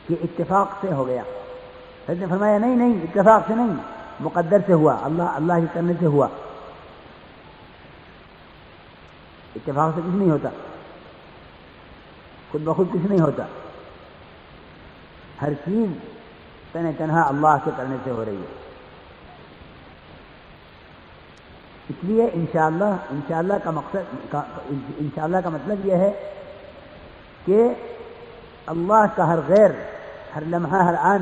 کہ اتفاق سے ہو گیا. حضرت نے فرمایا نہیں اتفاق سے نہیں، مقدر سے ہوا، اللہ کے کرنے سے ہوا. اتفاق سے کچھ نہیں ہوتا، خود بخود کچھ نہیں ہوتا. ہر چیز تنہا اللہ کے کرنے سے ہو رہی ہے. اس لیے انشاءاللہ کا مطلب یہ ہے کہ اللہ کا ہر غیر، ہر لمحہ، ہر آن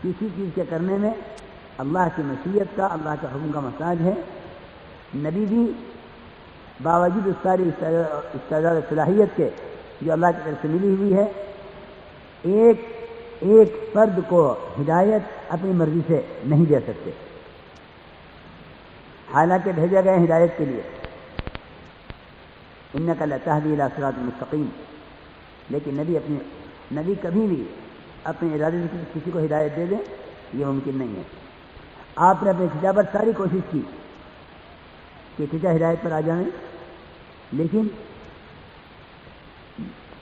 کسی چیز کے کرنے میں اللہ کی مشیت کا، اللہ کے حکم کا محتاج ہے. نبی بھی باوجود اس ساری استعداد و صلاحیت کے جو اللہ کی طرف سے ملی ہوئی ہے، ایک فرد کو ہدایت اپنی مرضی سے نہیں دے سکتے، حالانکہ بھیجا گئے ہدایت کے لیے. انک لتہدی الی صراط مستقیم. لیکن نبی کبھی بھی اپنے ارادے سے کسی کو ہدایت دے دیں، یہ ممکن نہیں ہے. آپ نے اپنے چچا پر ساری کوشش کی کہ چچا ہدایت پر آ جائیں، لیکن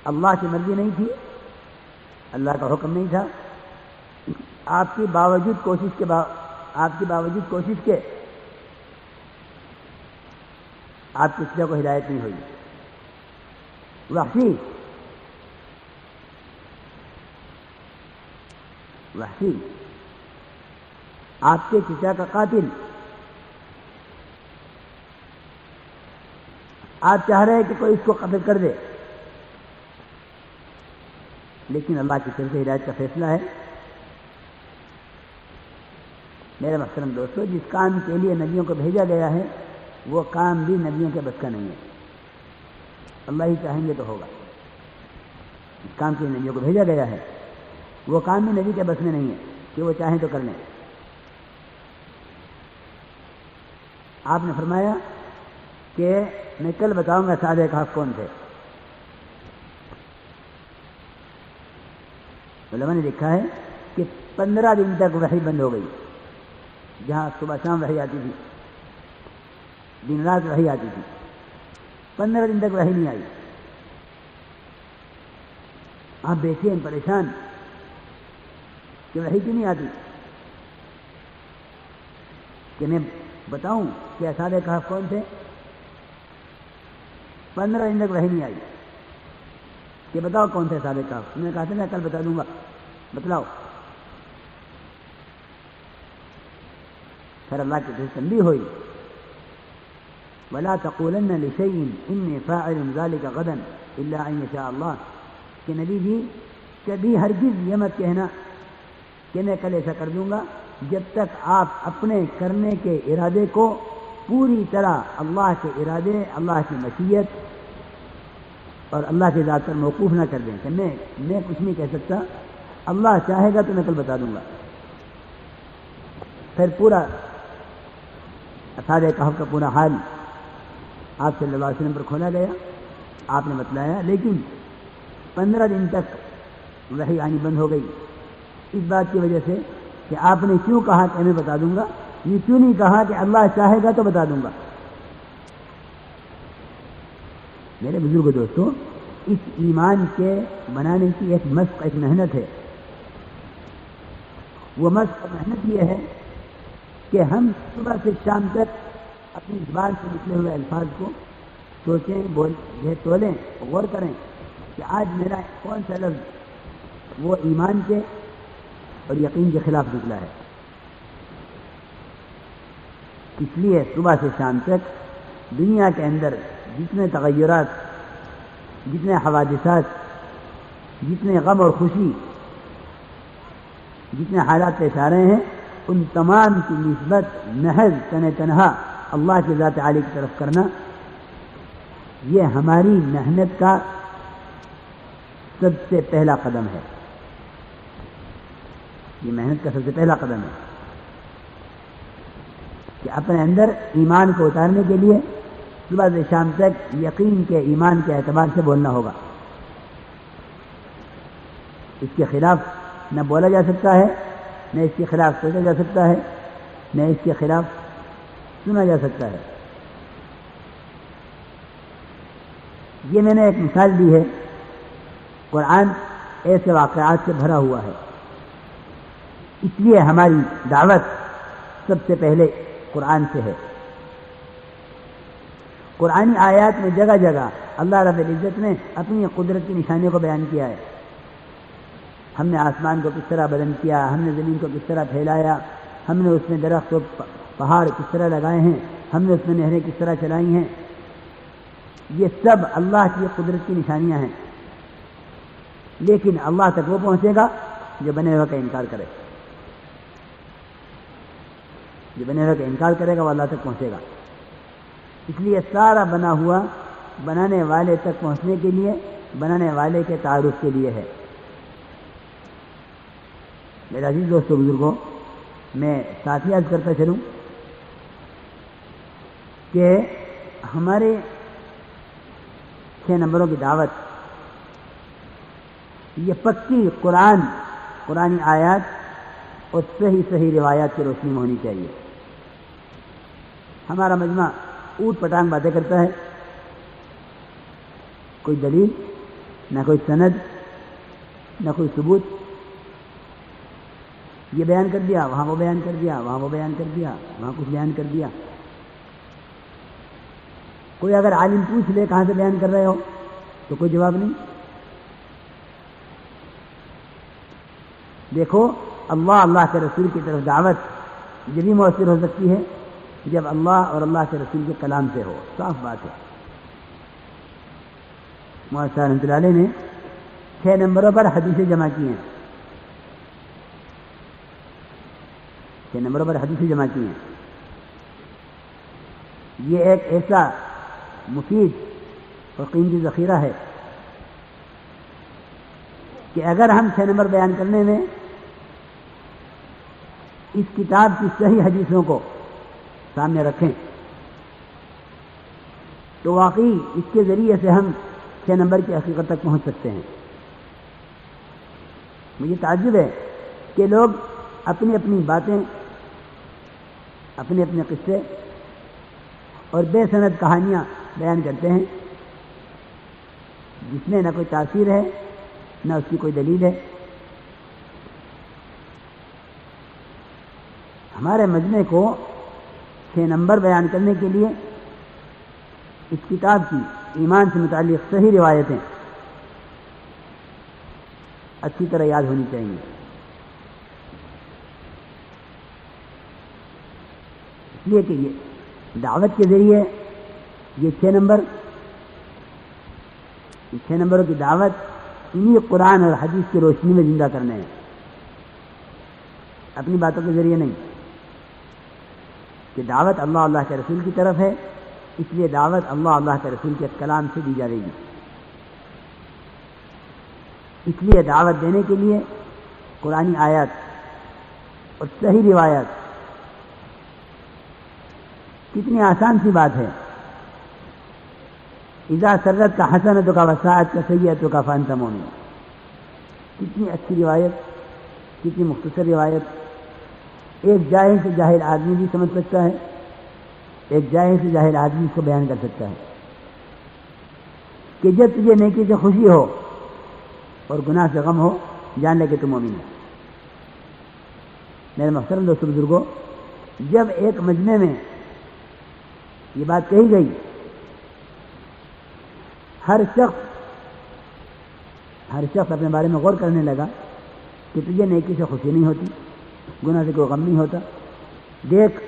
اللہ کی مرضی نہیں تھی، اللہ کا حکم نہیں تھا. آپ کی باوجود کوشش کے آپ کے چچا کو ہدایت نہیں ہوئی. وحشی آپ کے چچا کا قاتل، آپ چاہ رہے ہیں کہ کوئی اس کو قتل کر دے، لیکن اللہ کی طرف سے ہدایت کا فیصلہ ہے. میرے محترم دوستو، جس کام کے لیے نبیوں کو بھیجا گیا ہے وہ کام بھی نبیوں کے بس کا نہیں ہے. اللہ ہی چاہیں گے تو ہوگا. جس کام کے لیے نبیوں کو بھیجا گیا ہے وہ کام بھی نبی کے بس میں نہیں ہے کہ وہ چاہیں تو کر لیں. آپ نے فرمایا کہ میں کل بتاؤں گا اصحاب کہف کون تھے. علماء نے لکھا ہے کہ 15 دن تک وحی بند ہو گئی. جہاں صبح شام وحی آتی تھی، دن رات وحی آتی تھی، 15 دن تک وحی نہیں آئی. آپ بے پریشان کہ وحی کیوں نہیں آتی. کہ میں بتاؤں کہ اصحاب کہف کون تھے؟ 15 دن تک وحی نہیں آئی کہ بتاؤ کون تھے اصحاب کہف. میں نے کہا تھا میں کل بتا دوں گا، بتلاؤ. پھر اللہ کی طرف سے تنبیہ ہوئی، وَلَا تَقُولَنَّ لِشَيْءٍ إِنِّي فَاعِلٌ ذَلِكَ غَدًا إِلَّا أَن يَشَاءَ اللَّهُ. کہ نبی جی کبھی ہرگز یہ مت کہنا کہ میں کل ایسا کر دوں گا، جب تک آپ اپنے کرنے کے ارادے کو پوری طرح اللہ کے ارادے، اللہ کی مشیت اور اللہ کی ذات پر موقوف نہ کر دیں. کہ میں کچھ نہیں کہہ سکتا، اللہ چاہے گا تو میں کل بتا دوں گا. پھر پورا اصحاب کہف کا پورا حال آپ صلی اللہ علیہ وسلم پر کھولا گیا. آپ نے بتلایا، لیکن 15 دن تک وحی آنی بند ہو گئی. اس بات کی وجہ سے کہ آپ نے کیوں کہا کہ میں بتا دوں گا، یہ کیوں نہیں کہا کہ اللہ چاہے گا تو بتا دوں گا. میرے بزرگ دوستوں، اس ایمان کے بنانے کی ایک مشق، ایک محنت ہے. وہ مشق اور محنت یہ ہے کہ ہم صبح سے شام تک اپنی زبان سے نکلے ہوئے الفاظ کو سوچیں، تولیں، غور کریں کہ آج میرا کون سا لفظ وہ ایمان کے اور یقین کے خلاف نکلا ہے. اس لیے صبح سے شام تک دنیا کے اندر جتنے تغیرات، جتنے حوادثات، جتنے غم اور خوشی، جتنے حالات پیش آ رہے ہیں، ان تمام کی نسبت محض تنہا اللہ کی ذات عالی کی طرف کرنا، یہ ہماری محنت کا سب سے پہلا قدم ہے. یہ محنت کا سب سے پہلا قدم ہے کہ اپنے اندر ایمان کو اتارنے کے لیے صبح سے شام تک یقین کے، ایمان کے اعتبار سے بولنا ہوگا. اس کے خلاف نہ بولا جا سکتا ہے، نہ اس کے خلاف سوچا جا سکتا ہے، نہ اس کے خلاف سنا جا سکتا ہے. یہ میں نے ایک مثال دی ہے. قرآن ایسے واقعات سے بھرا ہوا ہے. اس لیے ہماری دعوت سب سے پہلے قرآن سے ہے. قرآنی آیات میں جگہ جگہ اللہ رب العزت نے اپنی قدرت کی نشانیوں کو بیان کیا ہے. ہم نے آسمان کو کس طرح بلند کیا، ہم نے زمین کو کس طرح پھیلایا، ہم نے اس میں درخت و پہاڑ کس طرح لگائے ہیں، ہم نے اس میں نہریں کس طرح چلائی ہیں. یہ سب اللہ کی قدرت کی نشانیاں ہیں. لیکن اللہ تک وہ پہنچے گا جو بنے ہوئے کا انکار کرے. جو بنے ہوئے کا انکار کرے گا وہ اللہ تک پہنچے گا. اس لیے سارا بنا ہوا بنانے والے تک پہنچنے کے لیے، بنانے والے کے تعارف کے لیے ہے. میرے عزیز دوستو بزرگوں، میں ساتھ ہی عرض کرتا چلوں کہ ہمارے 6 نمبروں کی دعوت یہ پکی قرآنی آیات اور صحیح روایات کی روشنی میں ہونی چاہیے. ہمارا مجمع اوٹ پٹانگ باتیں کرتا ہے، کوئی دلیل نہ کوئی سند نہ کوئی ثبوت. یہ بیان کر دیا، وہاں وہ بیان کر دیا، وہاں وہ بیان کر دیا، وہاں کچھ بیان کر دیا. کوئی اگر عالم پوچھ لے کہاں سے بیان کر رہے ہو تو کوئی جواب نہیں. دیکھو، اللہ کے رسول کی طرف دعوت جبھی مؤثر ہو سکتی ہے جب اللہ اور اللہ کے رسول کے کلام سے ہو. صاف بات ہے. مولانا رحمۃ اللہ علیہ نے 6 نمبروں پر حدیثیں جمع کی ہیں. 6 نمبروں پر حدیثیں جمع کی ہیں. یہ ایک ایسا مفید اور قیمتی ذخیرہ ہے کہ اگر ہم 6 نمبر بیان کرنے میں اس کتاب کی صحیح حدیثوں کو سامنے رکھیں تو واقعی اس کے ذریعے سے ہم 6 نمبر کی حقیقت تک پہنچ سکتے ہیں. مجھے تعجب ہے کہ لوگ اپنی اپنی باتیں، اپنے اپنے قصے اور بے سند کہانیاں بیان کرتے ہیں جس میں نہ کوئی تاثیر ہے نہ اس کی کوئی دلیل ہے. ہمارے مجمع کو 6 نمبر بیان کرنے کے لیے اس کتاب کی ایمان سے متعلق صحیح روایتیں اچھی طرح یاد ہونی چاہیے. اس لیے کہ یہ دعوت کے ذریعے یہ 6 نمبروں کی دعوت انہی قرآن اور حدیث کی روشنی میں زندہ کرنے ہیں، اپنی باتوں کے ذریعے نہیں. کہ دعوت اللہ کے رسول کی طرف ہے، اس لیے دعوت اللہ کے رسول کے کلام سے دی جا رہی ہے. اس لیے دعوت دینے کے لیے قرآنی آیات اور صحیح روایات کتنی آسان سی بات ہے. اذا سرت کا حسنۃ کا وساعت کا سیئۃ کا فانت مؤمن. کتنی اچھی روایت، کتنی مختصر روایت. ایک جاہل سے جاہل آدمی بھی سمجھ سکتا ہے، ایک جاہل سے جاہل آدمی اس کو بیان کر سکتا ہے کہ جب تجھے نیکی سے خوشی ہو اور گناہ سے غم ہو، جان لے کہ تم مومن ہے. میرے محترم دوستو بزرگوں، جب ایک مجمع میں یہ بات کہی گئی، ہر شخص اپنے بارے میں غور کرنے لگا کہ تجھے نیکی سے خوشی نہیں ہوتی، گناہ سے کوئی غم نہیں ہوتا. دیکھ،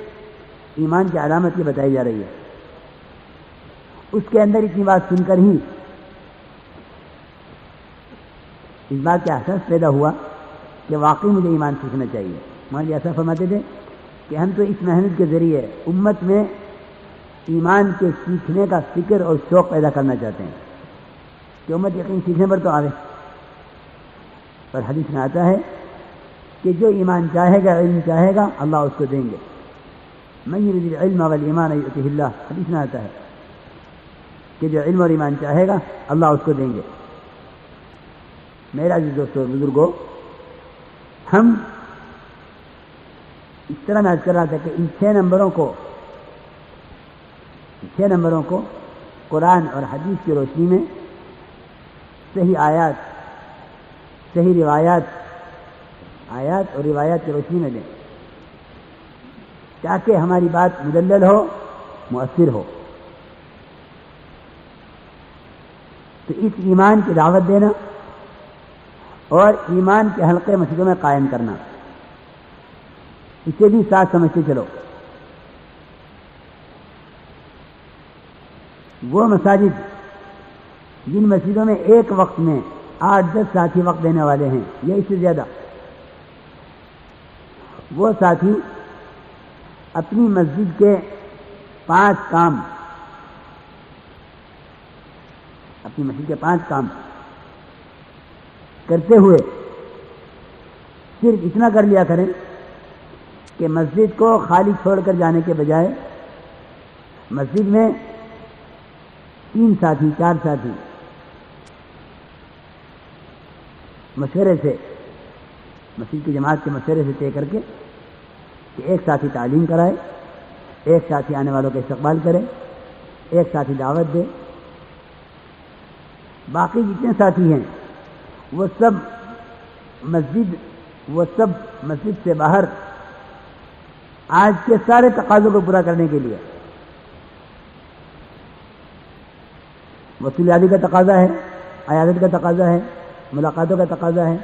ایمان کی علامت یہ بتائی جا رہی ہے. اس کے اندر اتنی بات سن کر ہی اس بات کا احساس پیدا ہوا کہ واقعی مجھے ایمان سیکھنا چاہیے. مجھے ایسا فرماتے تھے کہ ہم تو اس محنت کے ذریعے امت میں ایمان کے سیکھنے کا فکر اور شوق پیدا کرنا چاہتے ہیں کہ امت یقین سیکھنے پر تو آوے. اور حدیث میں آتا ہے کہ جو ایمان چاہے گا، علم چاہے گا، اللہ اس کو دیں گے. من یرید العلم والایمان یؤتہ اللہ. حدیث میں آتا ہے کہ جو علم اور ایمان چاہے گا اللہ اس کو دیں گے. میرا عزیز دوستو بزرگوں، ہم اس طرح میں عرض کر رہا تھا کہ ان 6 نمبروں کو قرآن اور حدیث کی روشنی میں صحیح آیات، صحیح روایات آیات اور روایات کی روشنی میں دیں تاکہ ہماری بات مدلل ہو، مؤثر ہو۔ تو اس ایمان کی دعوت دینا اور ایمان کے حلقے مسجدوں میں قائم کرنا، اسے بھی ساتھ سمجھتے چلو۔ وہ مساجد جن مسجدوں میں ایک وقت میں 8-10 ساتھی وقت دینے والے ہیں یا اس سے زیادہ، وہ ساتھی اپنی مسجد کے 5 کام، اپنی مسجد کے 5 کام کرتے ہوئے صرف اتنا کر لیا کریں کہ مسجد کو خالی چھوڑ کر جانے کے بجائے مسجد میں 3 ساتھی 4 ساتھی مشورے سے، مسجد کی جماعت کے مشورے سے طے کر کے کہ ایک ساتھی تعلیم کرائے، ایک ساتھی آنے والوں کا استقبال کرے، ایک ساتھی دعوت دے، باقی جتنے ساتھی ہیں وہ سب مسجد سے باہر آج کے سارے تقاضوں کو پورا کرنے کے لیے، وصولیابی کا تقاضا ہے، عیادت کا تقاضا ہے، ملاقاتوں کا تقاضا ہے،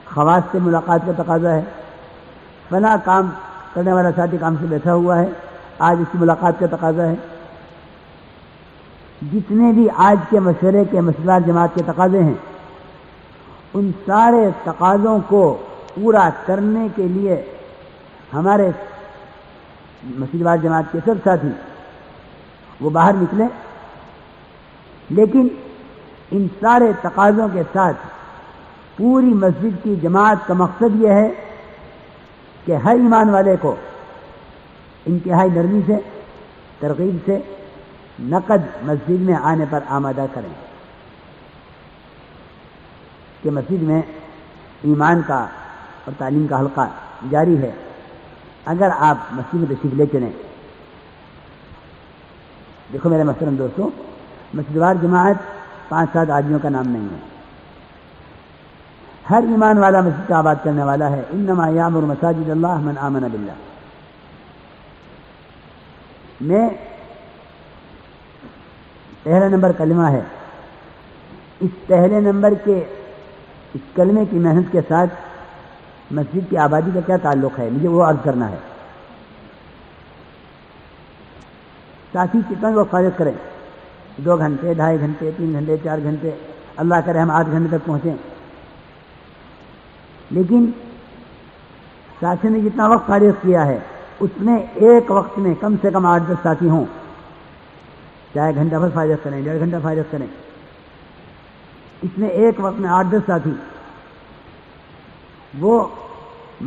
خواص سے ملاقات کا تقاضا ہے، فلاں کام کرنے والا ساتھی کام سے بیٹھا ہوا ہے، آج اس کی ملاقات کا تقاضا ہے۔ جتنے بھی آج کے مشورے کے مسئلات جماعت کے تقاضے ہیں، ان سارے تقاضوں کو پورا کرنے کے لیے ہمارے مسجد وار جماعت کے سب ساتھی وہ باہر نکلے، لیکن ان سارے تقاضوں کے ساتھ پوری مسجد کی جماعت کا مقصد یہ ہے کہ ہر ایمان والے کو انتہائی نرمی سے، ترغیب سے نقد مسجد میں آنے پر آمادہ کریں کہ مسجد میں ایمان کا اور تعلیم کا حلقہ جاری ہے۔ اگر آپ مسجد میں تشریف لے چلیں، دیکھو میرے محترم دوستوں، مسجد وار جماعت 5-7 آدمیوں کا نام نہیں ہے، ہر ایمان والا مسجد کا آباد کرنے والا ہے۔ انما یعمر مساجد اللہ من آمن باللہ میں پہلا نمبر کلمہ ہے۔ اس پہلے نمبر کے اس کلمے کی محنت کے ساتھ مسجد کی آبادی کا کیا تعلق ہے، مجھے وہ عرض کرنا ہے۔ ساتھی کتنا وقت فارغ کریں، 2 گھنٹے، 2.5 گھنٹے، 3 گھنٹے، 4 گھنٹے، اللہ کرے ہم 8 گھنٹے تک پہنچیں، لیکن ساتھی نے جتنا وقت فارغ کیا ہے اس میں ایک وقت میں کم سے کم 8-10 ساتھی ہوں، چاہے گھنٹہ بھر فارغ کریں، 1.5 گھنٹہ فارغ کریں، اس میں ایک وقت میں 8-10 ساتھی وہ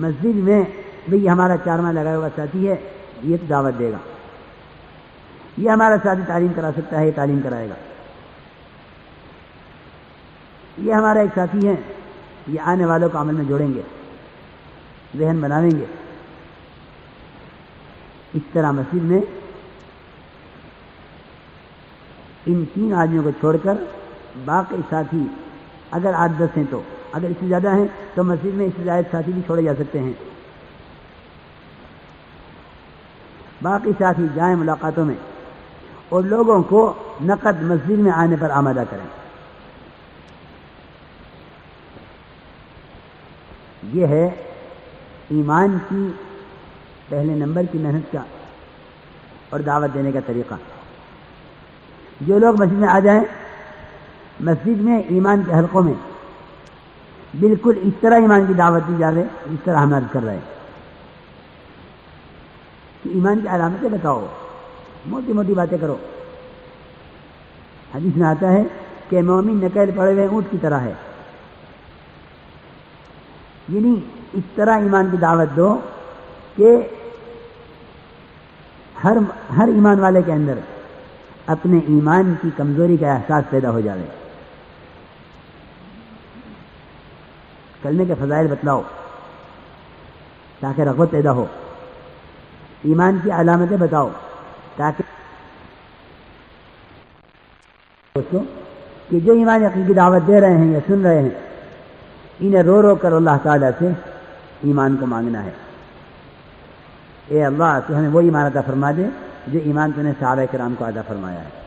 مسجد میں بھئی ہمارا 4 ماہ لگا ہوا ساتھی ہے، یہ تو دعوت دے گا، یہ ہمارا ساتھی تعلیم کرا سکتا ہے، یہ تعلیم کرائے گا، یہ ہمارا ایک ساتھی ہے، یہ آنے والوں کو عمل میں جوڑیں گے، ذہن بنائیں گے۔ اس طرح مسجد میں ان 3 آدمیوں کو چھوڑ کر باقی ساتھی اگر 8-10 ہیں، تو اگر اس سے زیادہ ہیں تو مسجد میں اس سے زیادہ ساتھی بھی چھوڑے جا سکتے ہیں۔ باقی ساتھی جائیں ملاقاتوں میں اور لوگوں کو نقد مسجد میں آنے پر آمادہ کریں۔ یہ ہے ایمان کی پہلے نمبر کی محنت کا اور دعوت دینے کا طریقہ۔ جو لوگ مسجد میں آ جائیں، مسجد میں ایمان کے حلقوں میں بالکل اس طرح ایمان کی دعوت دی جائے جس طرح ہم عرض کر رہے ہیں کہ ایمان کی علامتیں بتاؤ، موٹی موٹی باتیں کرو۔ حدیث میں آتا ہے کہ مومن نکیل پڑے ہوئے اونٹ کی طرح ہے، یعنی اس طرح ایمان کی دعوت دو کہ ہر ایمان والے کے اندر اپنے ایمان کی کمزوری کا احساس پیدا ہو جائے۔ کلمے کے فضائل بتلاؤ تاکہ رغبت پیدا ہو، ایمان کی علامتیں بتاؤ تاکہ دوستوں کہ جو ایمان یقین کی دعوت دے رہے ہیں یا سن رہے ہیں انہیں رو رو کر اللہ تعالیٰ سے ایمان کو مانگنا ہے. اے اللہ تو ہمیں وہ ایمان عطا فرما دے جو ایمان تو نے صحابہ کرام کو عطا فرمایا ہے.